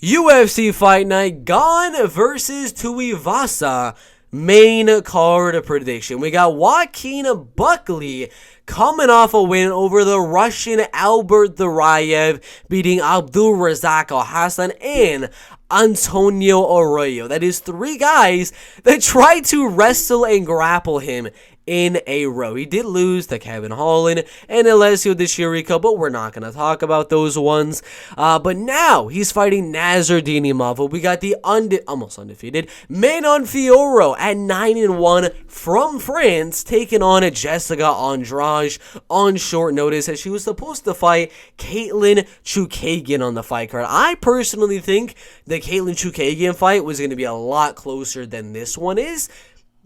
UFC Fight Night, Gane versus Tuivasa. Main card prediction. We got Joaquin Buckley coming off a win over the Russian Albert Duraev, beating Abdulrazak Al-Hassan and Antonio Arroyo. That is three guys that tried to wrestle and grapple him in a row. He did lose to Kevin Holland and Alessio Di Chirico, but we're not going to talk about those ones. But now he's fighting Nassourdine Imavov. We got the almost undefeated Manon Fiorot at 9-1 from France, taking on Jessica Andrade on short notice, as she was supposed to fight Katlyn Chookagian on the fight card. I personally think the Katlyn Chookagian fight was going to be a lot closer than this one is.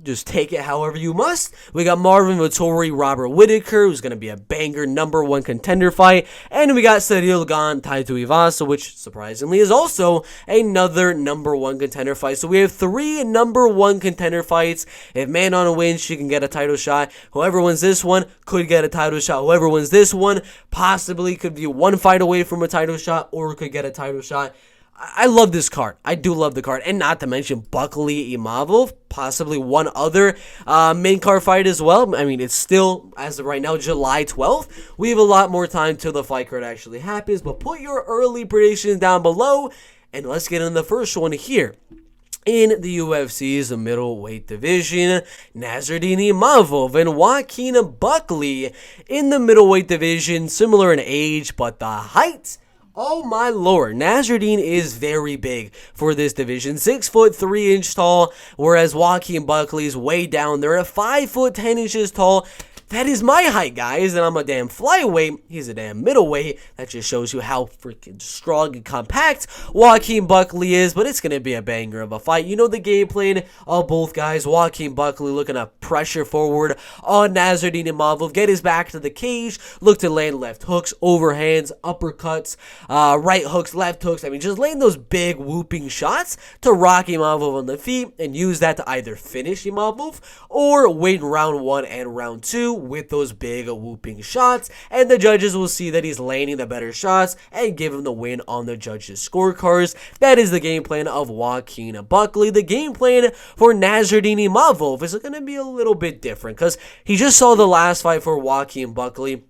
Just take it however you must. We got Marvin, Vettori, Robert Whittaker, who's going to be a banger #1 contender fight. And we got Ciryl, Gane, Tuivasa, which surprisingly is also another #1 contender fight. So we have three #1 contender fights. If Manon wins, she can get a title shot. Whoever wins this one could get a title shot. Whoever wins this one possibly could be one fight away from a title shot or could get a title shot. I love this card. I do love the card. And not to mention Buckley, Imavov, possibly one other main card fight as well. I mean, it's still, as of right now, July 12th. We have a lot more time till the fight card actually happens. But put your early predictions down below. And let's get into the first one here. In the UFC's middleweight division, Nassourdine Imavov and Joaquin Buckley in the middleweight division, similar in age, but the height, oh my lord, Nassourdine is very big for this division. 6 foot 3 inch tall, whereas Joaquin Buckley is way down there at 5 foot 10 inches tall. That is my height, guys, and I'm a damn flyweight. He's a damn middleweight. That just shows you how freaking strong and compact Joaquin Buckley is, but it's going to be a banger of a fight. You know the game plan of both guys. Joaquin Buckley looking to pressure forward on Nassourdine Imavov, get his back to the cage, look to land left hooks, overhands, uppercuts, right hooks, left hooks. I mean, just laying those big whooping shots to rock Imavov on the feet and use that to either finish Imavov or win round 1 and round 2 with those big whooping shots, and the judges will see that he's landing the better shots and give him the win on the judges' scorecards. That is the game plan of Joaquin Buckley. The game plan for Nassourdine Imavov is going to be a little bit different, because he just saw the last fight for Joaquin Buckley,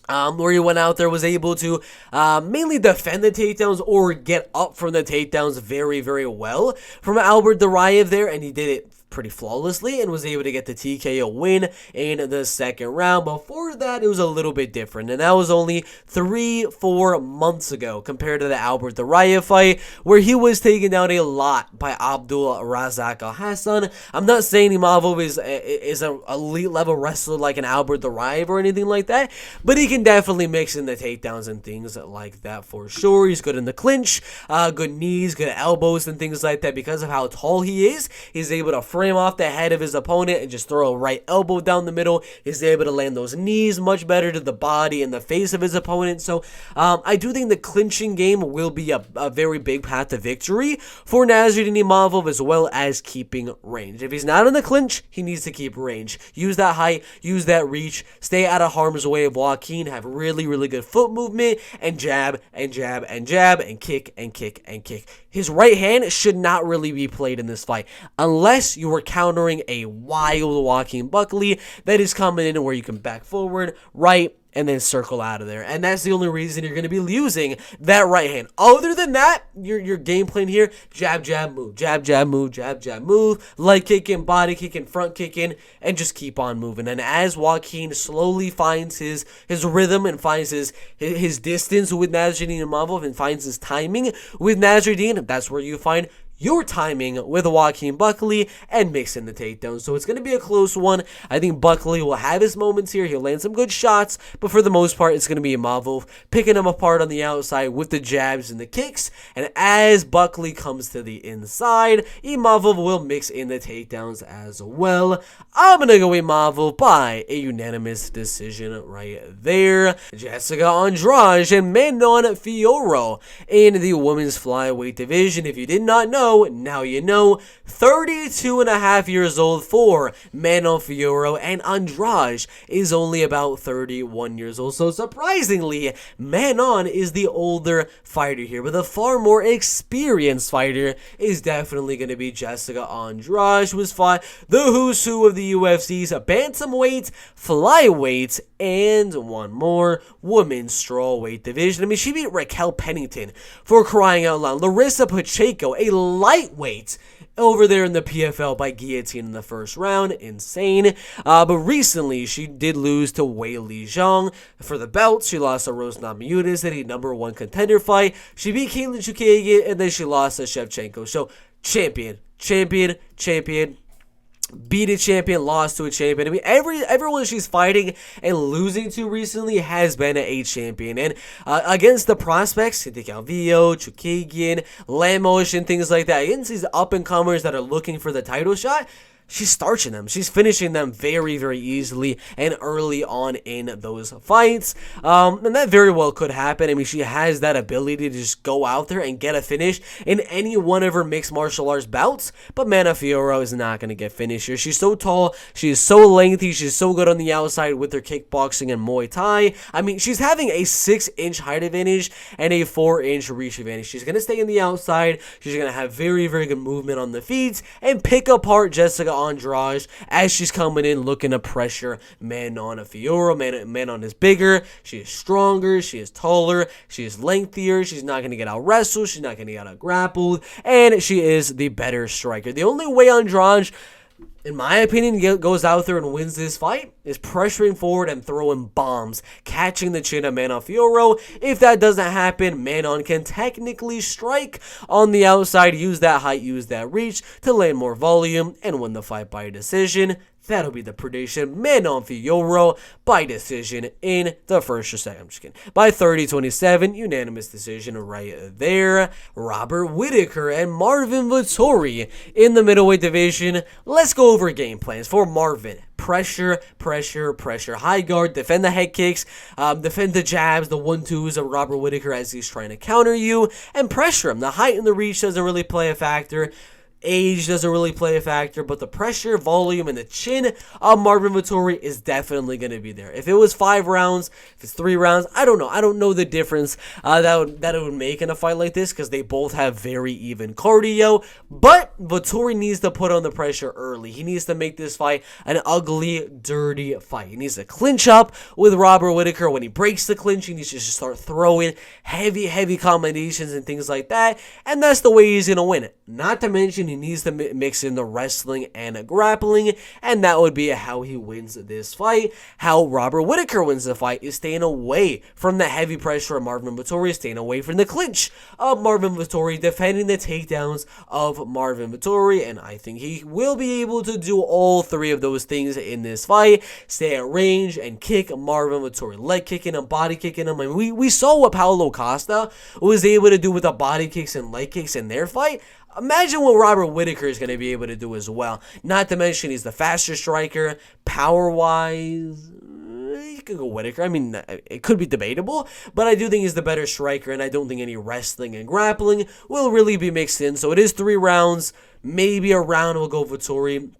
where he went out there, was able to mainly defend the takedowns or get up from the takedowns very, very well from Albert Duraev there, and he did it pretty flawlessly and was able to get the TKO win in the second round. Before that, it was a little bit different, and that was only 3-4 months ago compared to the Albert Duraev fight, where he was taken down a lot by Abdulrazak Al-Hassan. I'm not saying Imavov is an elite level wrestler like an Albert Duraev or anything like that, but he can definitely mix in the takedowns and things like that for sure. He's good in the clinch, good knees, good elbows and things like that. Because of how tall he is, he's able to frame off the head of his opponent and just throw a right elbow down the middle. He's able to land those knees much better to the body and the face of his opponent. So I do think the clinching game will be a very big path to victory for Nassourdine Imavov, as well as keeping range. If he's not in the clinch, he needs to keep range. Use that height, use that reach, stay out of harm's way of Joaquin, have really, really good foot movement, and jab, and jab, and jab, and kick, and kick, and kick. His right hand should not really be played in this fight, unless you were countering a wild Joaquin Buckley that is coming in where you can back forward, right, and then circle out of there. And that's the only reason you're going to be using that right hand. Other than that, your game plan here, jab, jab, move, jab, jab, move, jab, jab, move, leg kicking, body kicking, front kicking, and just keep on moving. And as Joaquin slowly finds his rhythm and finds his distance with Nassourdine Imavov and finds his timing with Nassourdine, that's where you find your timing with Joaquin Buckley and mix in the takedown. So it's going to be a close one. I think Buckley will have his moments here. He'll land some good shots, but for the most part, it's going to be Imavov picking him apart on the outside with the jabs and the kicks. And as Buckley comes to the inside, Imavov will mix in the takedowns as well. I'm going to go Imavov by a unanimous decision right there. Jessica Andrade and Manon Fiorot in the women's flyweight division. If you did not know, know, now you know, 32 and a half years old for Manon Fiorot, and Andrade is only about 31 years old. So surprisingly, Manon is the older fighter here, but the far more experienced fighter is definitely going to be Jessica Andrade, who has fought the who's who of the UFC's bantamweight, flyweight, and one more, women's strawweight division. I mean, she beat Raquel Pennington, for crying out loud. Larissa Pacheco, a lightweight, over there in the PFL by guillotine in the first round. Insane. But recently, she did lose to Wei Li Zhang for the belt. She lost to Rose Namajunas in a #1 contender fight. She beat Caitlin Chukagian, and then she lost to Shevchenko. So, champion. Beat a champion, lost to a champion. I mean, everyone she's fighting and losing to recently has been a champion. And against the prospects, Calvillo, Chukagian, Lemos, and things like that, against these up-and-comers that are looking for the title shot, she's starching them. She's finishing them very, very easily and early on in those fights. And that very well could happen. I mean, she has that ability to just go out there and get a finish in any one of her mixed martial arts bouts. But Manon Fiorot is not going to get finished here. She's so tall. She's so lengthy. She's so good on the outside with her kickboxing and Muay Thai. I mean, she's having a 6-inch height advantage and a 4-inch reach advantage. She's going to stay on the outside. She's going to have very, very good movement on the feet and pick apart Jessica Andrade as she's coming in looking to pressure Manon Fiorot. Manon is bigger, she is stronger, she is taller, she is lengthier, she's not going to get out wrestled, she's not going to get out grappled, and she is the better striker. The only way Andrade, in my opinion, goes out there and wins this fight is pressuring forward and throwing bombs, catching the chin of Manon Fiorot. If that doesn't happen, Manon can technically strike on the outside, use that height, use that reach to land more volume, and win the fight by decision. That'll be the prediction. Manon Fiorot by decision in the first or second. I'm just kidding. By 30-27, unanimous decision right there. Robert Whittaker and Marvin Vettori in the middleweight division. Let's go over game plans for Marvin. Pressure. High guard, defend the head kicks, defend the jabs, the 1-2s of Robert Whittaker as he's trying to counter you, and pressure him. The height and the reach doesn't really play a factor. Age doesn't really play a factor, but the pressure, volume, and the chin of Marvin Vettori is definitely going to be there. If it was 5 rounds, if it's 3 rounds, I don't know. I don't know the difference that it would make in a fight like this because they both have very even cardio. But Vettori needs to put on the pressure early. He needs to make this fight an ugly, dirty fight. He needs to clinch up with Robert Whittaker. When he breaks the clinch, he needs to just start throwing heavy combinations and things like that. And that's the way he's going to win it. Not to mention, he needs to mix in the wrestling and grappling, and that would be how he wins this fight. How Robert Whittaker wins the fight is staying away from the heavy pressure of Marvin Vettori, staying away from the clinch of Marvin Vettori, defending the takedowns of Marvin Vettori, and I think he will be able to do all 3 of those things in this fight. Stay at range and kick Marvin Vettori, leg kicking him, body kicking him. I mean, we saw what Paulo Costa was able to do with the body kicks and leg kicks in their fight. Imagine what Robert Whittaker is going to be able to do as well. Not to mention he's the faster striker. Power-wise, you could go Whittaker. I mean, it could be debatable, but I do think he's the better striker, and I don't think any wrestling and grappling will really be mixed in. So it is 3 rounds. Maybe a round will go Vettori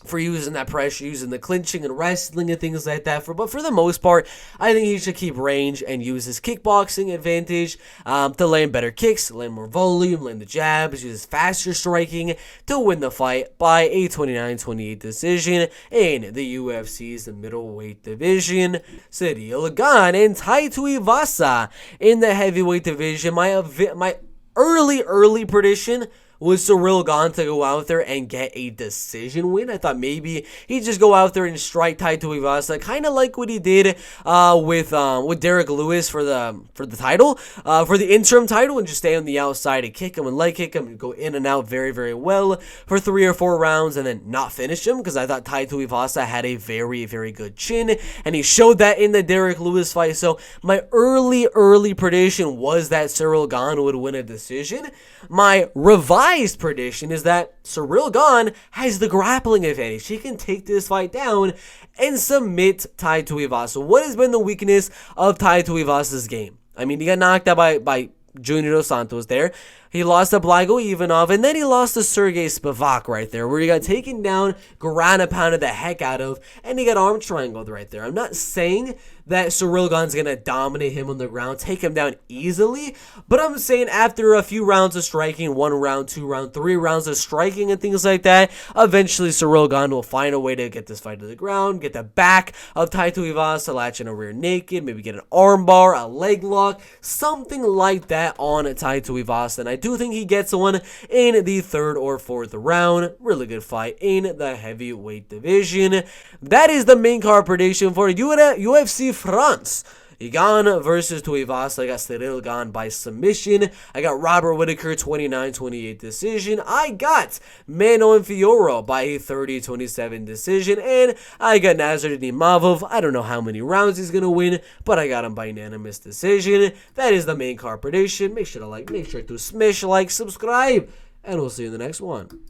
for using that pressure, using the clinching and wrestling and things like that. But for the most part, I think he should keep range and use his kickboxing advantage to land better kicks, land more volume, land the jabs, use his faster striking to win the fight by a 29-28 decision in the UFC's middleweight division. Ciryl Gane and Tuivasa in the heavyweight division. My early prediction was Ciryl Gane to go out there and get a decision win. I thought maybe he'd just go out there and strike Tuivasa, kind of like what he did with Derek Lewis for the title, for the interim title, and just stay on the outside and kick him and leg kick him and go in and out very, very well for 3 or 4 rounds and then not finish him, because I thought Tuivasa had a very, very good chin, and he showed that in the Derek Lewis fight. So my early prediction was that Ciryl Gane would win a decision. My revised prediction is that Ciryl Gane has the grappling advantage. He can take this fight down and submit Tuivasa. What has been the weakness of Tuivasa's game? I mean, he got knocked out by Junior Dos Santos there. He lost to Blago Ivanov, and then he lost to Sergey Spivak right there, where he got taken down, ground and pounded the heck out of, and he got arm triangled right there. I'm not saying that Ciryl Gane's going to dominate him on the ground, take him down easily, but I'm saying after a few rounds of striking, 1 round, 2 round, 3 rounds of striking and things like that, eventually Ciryl Gane will find a way to get this fight to the ground, get the back of Tai Tuivasa, latch in a rear naked, maybe get an arm bar, a leg lock, something like that on Tai Tuivasa, and I do think he gets one in the 3rd or 4th round. Really good fight in the heavyweight division. That is the main card prediction for UFC France. Gane versus Tuivasa. I got Ciryl Gane by submission. I got Robert Whittaker 29-28 decision. I got Manon and Fiorot by a 30-27 decision. And I got Nassourdine Imavov. I don't know how many rounds he's going to win, but I got him by unanimous decision. That is the main card prediction. Make sure to smash like, subscribe, and we'll see you in the next one.